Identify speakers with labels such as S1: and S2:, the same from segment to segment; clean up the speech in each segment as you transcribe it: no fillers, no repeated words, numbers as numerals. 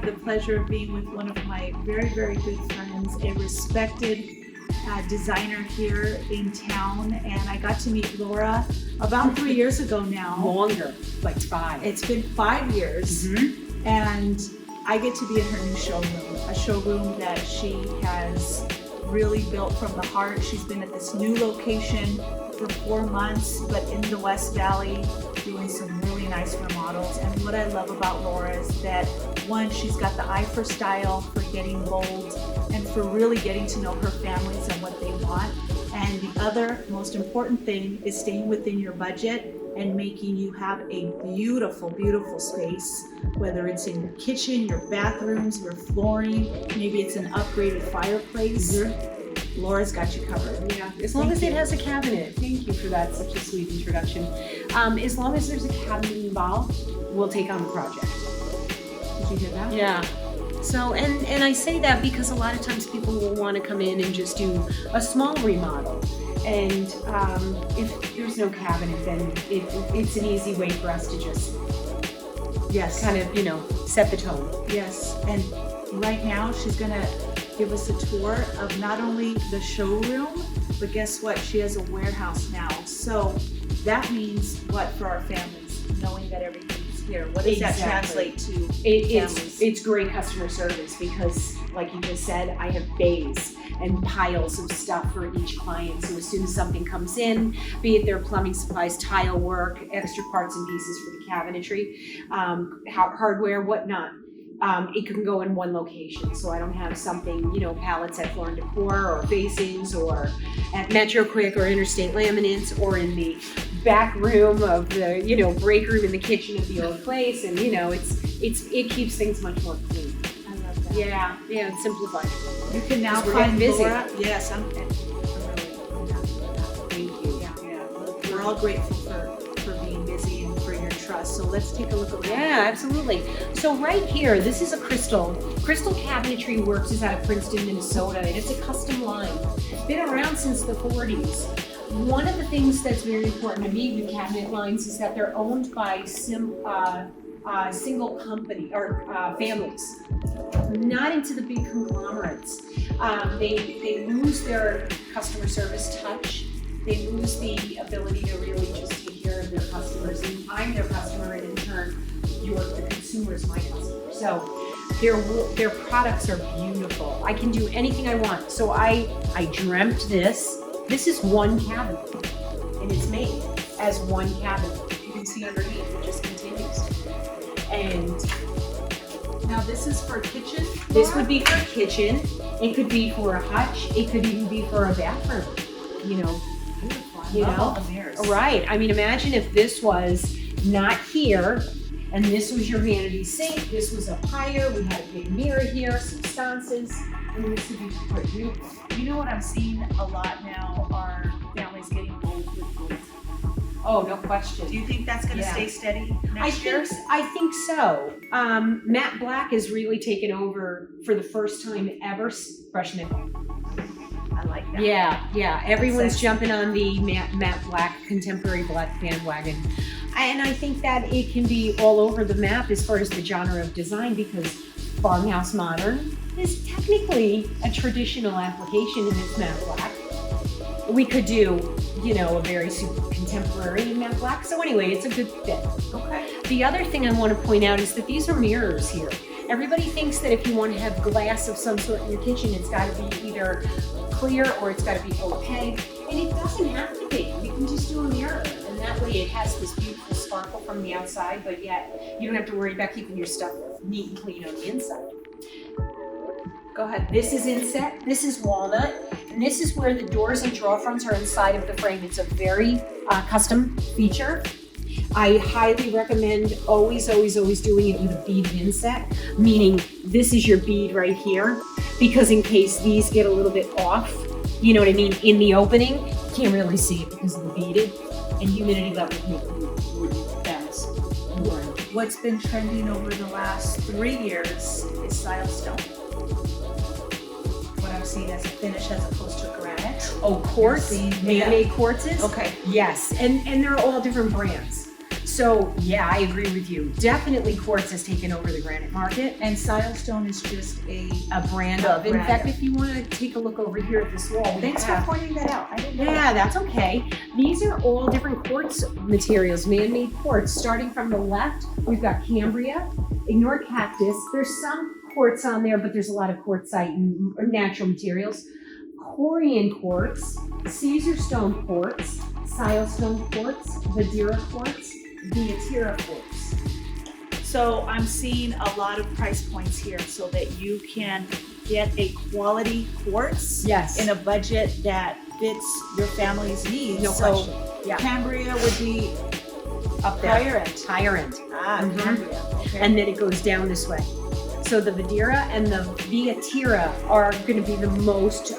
S1: the pleasure of being with one of my very, very good friends, a respected designer here in town, and I got to meet Laura about 3 years ago now.
S2: Longer, like 5.
S1: It's been 5 years, and I get to be in her new showroom, a showroom that she has really built from the heart. She's been at this new location for 4 months, but in the West Valley, doing some really nice remodels. And what I love about Laura is that, one, she's got the eye for style, for getting bold, and for really getting to know her families and what they want. And the other most important thing is staying within your budget and making you have a beautiful, beautiful space, whether it's in your kitchen, your bathrooms, your flooring, maybe it's an upgraded fireplace. Laura's got you covered.
S2: Yeah, as long as it has a cabinet. Thank you for that, such a sweet introduction. As long as there's a cabinet involved, we'll take on the project.
S1: Did you hear that?
S2: Yeah. So, and I say that because a lot of times people will want to come in and just do a small remodel. And if there's no cabinet, then it's an easy way for us to just kind of, set the tone.
S1: Yes, and right now she's gonna give us a tour of not only the showroom, but guess what? She has a warehouse now. So that means what for our families, knowing that everything's here. What does that translate to families?
S2: It's great customer service because, like you just said, I have bays and piles of stuff for each client. So as soon as something comes in, be it their plumbing supplies, tile work, extra parts and pieces for the cabinetry, hardware, whatnot, it can go in one location. So I don't have something, pallets at Floor and Decor or Facings or at Metro Quick or Interstate Laminates or in the back room of the, break room in the kitchen of the old place. And, it keeps things much more clean. Yeah, it's simplified.
S1: You can now find Laura. Yes, I'm really happy with that.
S2: Thank you.
S1: Yeah. We're all grateful for being busy and for your trust. So let's take a look around.
S2: Yeah, absolutely. So right here, this is a Crystal. Crystal Cabinetry Works is out of Princeton, Minnesota, and it's a custom line. Been around since the 40s. One of the things that's very important to me with cabinet lines is that they're owned by single company or families, not into the big conglomerates. They lose their customer service touch. They lose the ability to really just take care of their customers. And I'm their customer, and in turn, the consumer is my customer. So their products are beautiful. I can do anything I want. So I dreamt this. This is one cabinet, and it's made as one cabinet. You can see underneath, it just continues. And
S1: now this is for a kitchen?
S2: This would be for a kitchen. It could be for a hutch. It could even be for a bathroom.
S1: Beautiful. I love all the mirrors.
S2: Right. I mean, imagine if this was not here, and this was your vanity sink. This was up higher. We had a big mirror here, some sconces. I mean, this would be quite beautiful.
S1: You know what I'm seeing a lot now are families getting bold with gold.
S2: Oh, no question.
S1: Do you think that's going to stay steady next year?
S2: I think so. Matte black is really taken over for the first time ever. Fresh nickel.
S1: I like that.
S2: Yeah. Everyone's jumping on the matte black, contemporary black bandwagon. And I think that it can be all over the map as far as the genre of design, because farmhouse modern is technically a traditional application in its matte black. We could do, a very super contemporary matte black. So anyway, it's a good fit.
S1: Okay.
S2: The other thing I want to point out is that these are mirrors here. Everybody thinks that if you want to have glass of some sort in your kitchen, it's got to be either clear or it's got to be opaque. And it doesn't have to be. You can just do a mirror. And that way it has this beautiful sparkle from the outside, but yet you don't have to worry about keeping your stuff neat and clean on the inside. Go ahead. This is inset, this is walnut, and this is where the doors and drawer fronts are inside of the frame. It's a very custom feature. I highly recommend always doing it with a beaded inset, meaning this is your bead right here, because in case these get a little bit off, you know what I mean, in the opening, you can't really see it because of the beaded, and humidity levels would bounce.
S1: What's been trending over the last 3 years is silestone. What I'm seeing as a finish as opposed to granite.
S2: Oh, quartz, man-made quartzes?
S1: Okay.
S2: Yes, and they're all different brands. So yeah, I agree with you. Definitely Quartz has taken over the granite market.
S1: And Silestone is just a
S2: Brand
S1: A
S2: of. In
S1: brand
S2: fact,
S1: of.
S2: if you want to take a look over here at this wall, we
S1: Thanks for
S2: have-
S1: pointing that out. I didn't know
S2: Yeah,
S1: that.
S2: that's okay. These are all different quartz materials, man-made quartz. Starting from the left, we've got Cambria. Ignore cactus. There's some quartz on there, but there's a lot of quartzite and natural materials. Corian quartz, Caesar stone quartz, Silestone quartz, Vadira quartz, Viatira quartz.
S1: So I'm seeing a lot of price points here so that you can get a quality quartz
S2: Yes.
S1: in a budget that fits your family's needs.
S2: No
S1: so
S2: question. Yeah.
S1: Cambria would be
S2: Up there.
S1: higher end.
S2: Higher end. Mhm.
S1: Cambria. Okay.
S2: And then it goes down this way. So the Vadira and the Viatira are going to be the most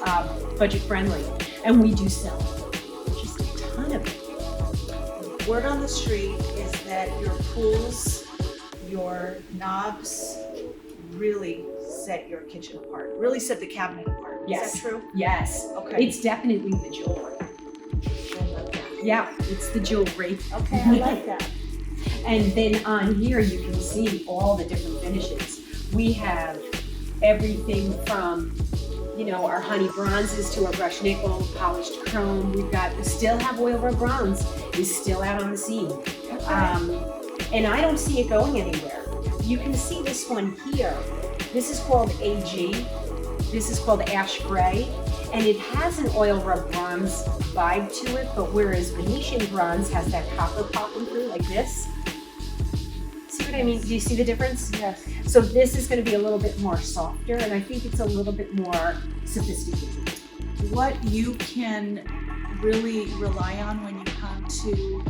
S2: budget friendly, and we do sell just a ton of it.
S1: Word on the street is that your pools, your knobs really set your kitchen apart, really set the cabinet apart.
S2: Yes.
S1: Is that true?
S2: Yes,
S1: Okay.
S2: it's definitely the jewelry.
S1: I love that.
S2: Yeah, it's the jewelry.
S1: Okay, I like that.
S2: And then on here you can see all the different finishes. We have everything from, you know, our honey bronzes to our brushed nickel, polished chrome. We still have oil rub bronze is still out on the scene. And I don't see it going anywhere. You can see this one here. This is called AG. This is called Ash Gray. And it has an oil rub bronze vibe to it, but whereas Venetian bronze has that copper popping through like this. See what I mean? Do you see the difference?
S1: Yes.
S2: So this is going to be a little bit more softer, and I think it's a little bit more sophisticated.
S1: What you can really rely on when you come to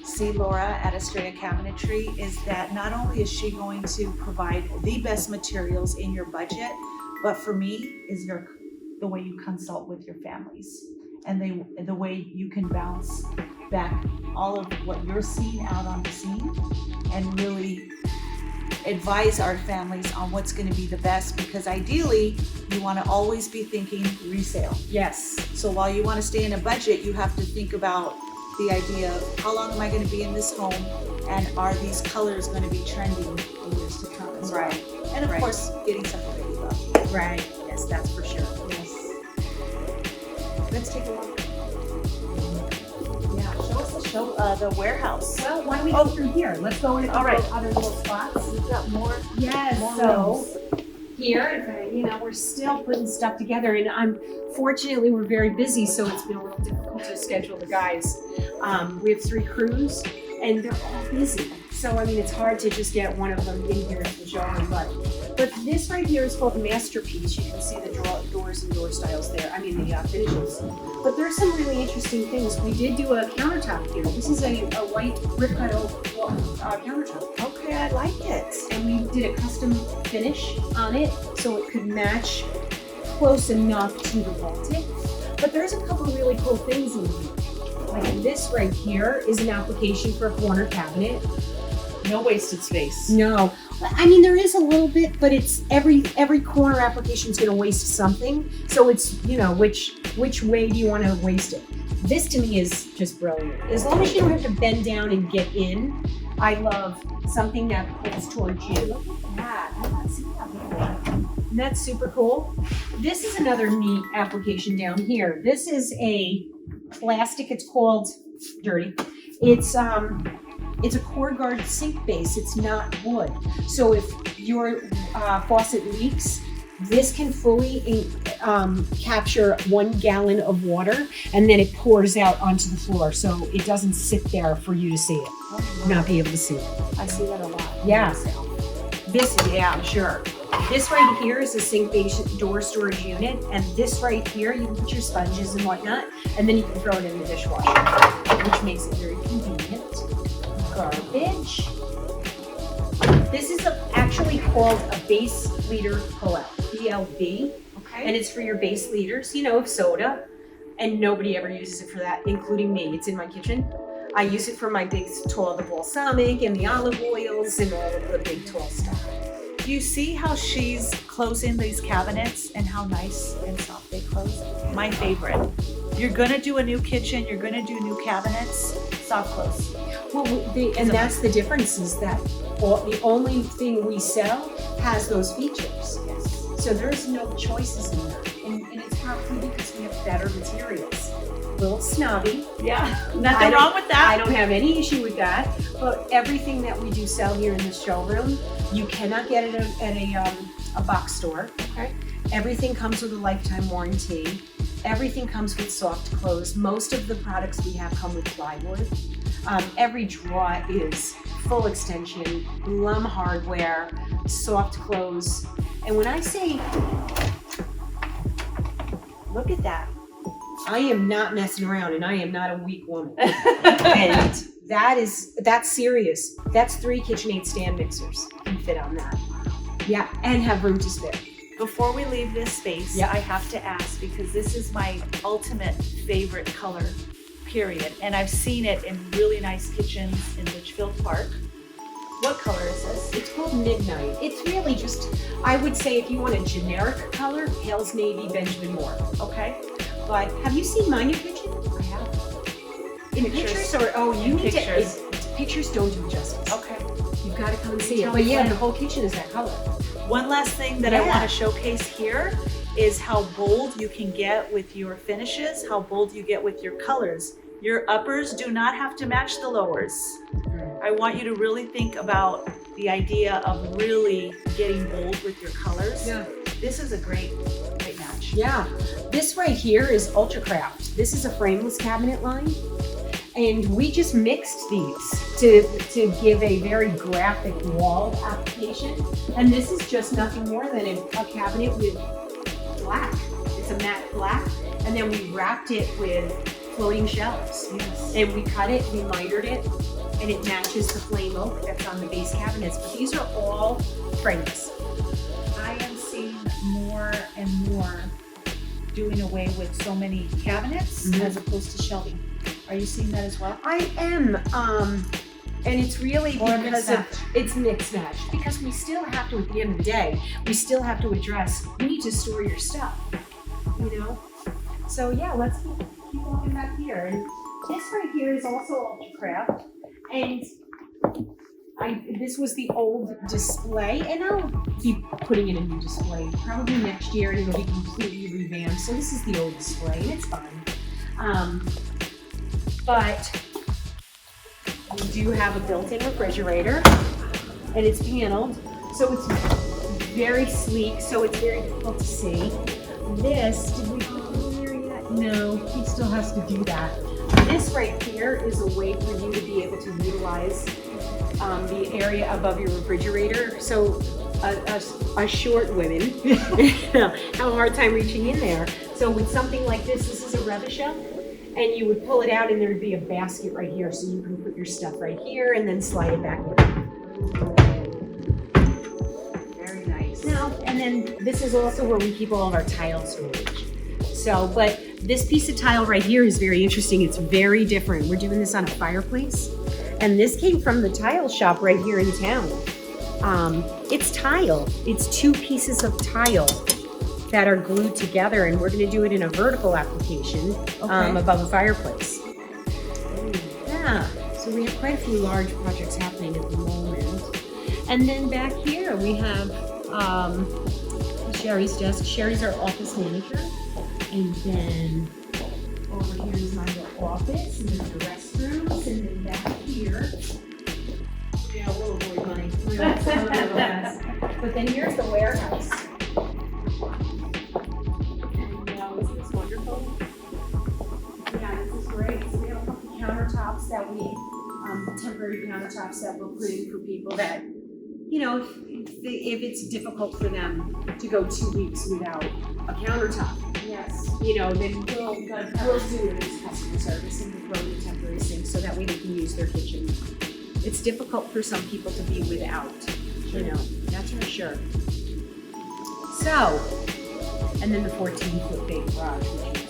S1: see Laura at Estrella Cabinetry is that not only is she going to provide the best materials in your budget, but for me is the way you consult with your families and the way you can bounce back all of what you're seeing out on the scene and really advise our families on what's going to be the best, because ideally you want to always be thinking resale.
S2: Yes.
S1: So while you want to stay in a budget, you have to think about the idea of how long am I going to be in this home, and are these colors going to be trending in years to come as well.
S2: Right.
S1: And of
S2: Right.
S1: course, getting something that you love.
S2: Right. Yes, that's for sure.
S1: Yes. Let's take a look. Yeah, show us the warehouse.
S2: Well, why don't we go through here? Let's go in a
S1: All
S2: couple
S1: right.
S2: of other little spots.
S1: We've got more.
S2: Yes.
S1: More
S2: So here, you know, we're still putting stuff together, and unfortunately we're very busy, so it's been a little difficult to schedule the guys. We have 3 crews, and they're all busy. So I mean, it's hard to just get one of them in here at the showroom. But this right here is called Masterpiece. You can see the doors and door styles there. I mean the finishes. But there's some really interesting things. We did do a countertop here. This is a white brick cut oak countertop.
S1: Okay, I like it.
S2: And we did a custom finish on it so it could match close enough to the vaulting. But there's a couple really cool things in here. Like this right here is an application for a corner cabinet.
S1: No wasted space.
S2: No, I mean there is a little bit, but it's every corner application is going to waste something. So it's, you know, which way do you want to waste it? This to me is just brilliant. As long as you don't have to bend down and get in, I love something that pulls towards you. Look at that. I've not seen that before. And that's super cool. This is another neat application down here. This is a plastic. It's called Dirty. It's a core guard sink base. It's not wood. So if your faucet leaks, this can fully capture 1 gallon of water, and then it pours out onto the floor. So it doesn't sit there for you to see it, not be able to see it.
S1: I see that a lot.
S2: Yeah. This, yeah, sure. This right here is a sink base door storage unit, and this right here, you can put your sponges and whatnot, and then you can throw it in the dishwasher, which makes it very convenient. Garbage. This is actually called a base leader pullout, BLB,
S1: Okay.
S2: and it's for your base leaders, you know, of soda, and nobody ever uses it for that, including me. It's in my kitchen. I use it for my big tall, the balsamic and the olive oils and all of the big tall stuff.
S1: Do you see how she's closing these cabinets and how nice and soft they close? My favorite. you're gonna do a new kitchen, you're gonna do new cabinets, soft close.
S2: Well, and that's the difference is that the only thing we sell has those features.
S1: Yes.
S2: So there's no choices in there. And it's probably because we have better materials. A little snobby.
S1: Yeah, nothing wrong with that.
S2: I don't have any issue with that. But everything that we do sell here in the showroom, you cannot get it at a box store.
S1: Okay.
S2: Everything comes with a lifetime warranty. Everything comes with soft close. Most of the products we have come with plywood. Every drawer is full extension, Lum hardware, soft close. And when I say, look at that, I am not messing around and I am not a weak woman. And that's serious. That's 3 KitchenAid stand mixers can fit on that. Yeah, and have room to spare.
S1: Before we leave this space, I have to ask, because this is my ultimate favorite color, period. And I've seen it in really nice kitchens in Litchfield Park. What color is this?
S2: It's called Midnight. It's really just, I would say if you want a generic color, Hales Navy, Benjamin Moore.
S1: Okay.
S2: But have you seen my new kitchen? I have. In pictures or, oh, you need
S1: pictures.
S2: Pictures don't do justice.
S1: Okay.
S2: You've got to come and see it.
S1: Tell
S2: But
S1: me
S2: yeah,
S1: when.
S2: the whole kitchen is that color.
S1: One last thing that I want to showcase here is how bold you can get with your finishes, how bold you get with your colors. Your uppers do not have to match the lowers. I want you to really think about the idea of really getting bold with your colors.
S2: Yeah.
S1: This is a great match.
S2: Yeah. This right here is Ultra Craft. This is a frameless cabinet line. And we just mixed these to give a very graphic wall application. And this is just nothing more than a cabinet with black. It's a matte black. And then we wrapped it with floating shelves.
S1: Yes.
S2: And we cut it, we mitered it, and it matches the flame oak that's on the base cabinets. But these are all frameless.
S1: I am seeing more and more doing away with so many cabinets as opposed to shelving. Are you seeing that as well?
S2: I am, and it's really
S1: Or
S2: because it's mixed match. Because we still have to, at the end of the day, we still have to address, you need to store your stuff, you know? So yeah, let's keep walking back here. And this right here is also Ultra Craft. And this was the old display, and I'll keep putting in a new display probably next year, and it'll be completely revamped. So this is the old display, and it's fine. But we do have a built-in refrigerator, and it's paneled, so it's very sleek, so it's very difficult to see. This, did we go in there yet? No, he still has to do that. This right here is a way for you to be able to utilize the area above your refrigerator. So us short women have a hard time reaching in there. So with something like this is a rubbish shelf, and you would pull it out and there'd be a basket right here, so you can put your stuff right here and then slide it back in.
S1: Very nice.
S2: Now, and then this is also where we keep all of our tile storage. So, but this piece of tile right here is very interesting. It's very different. We're doing this on a fireplace. And this came from the tile shop right here in town. It's tile. It's 2 pieces of tile that are glued together, and we're going to do it in a vertical application above a fireplace. Yeah, so we have quite a few large projects happening at the moment. And then back here we have Sherry's desk. Sherry's our office manager. And then over here is my little office, and then the restrooms, and then back here. Yeah, we'll avoid mine. But then here's the warehouse. Isn't this wonderful? Yeah, this is great. So we have a couple countertops that we, temporary countertops that we're putting for people that, you know, if it's difficult for them to go 2 weeks without a countertop. Yes. You know, then we'll do it as customer service and we'll throw in temporary sinks so that way they can use their kitchen. It's difficult for some people to be without, you know, that's for sure. So, and then the 14-foot big garage, which is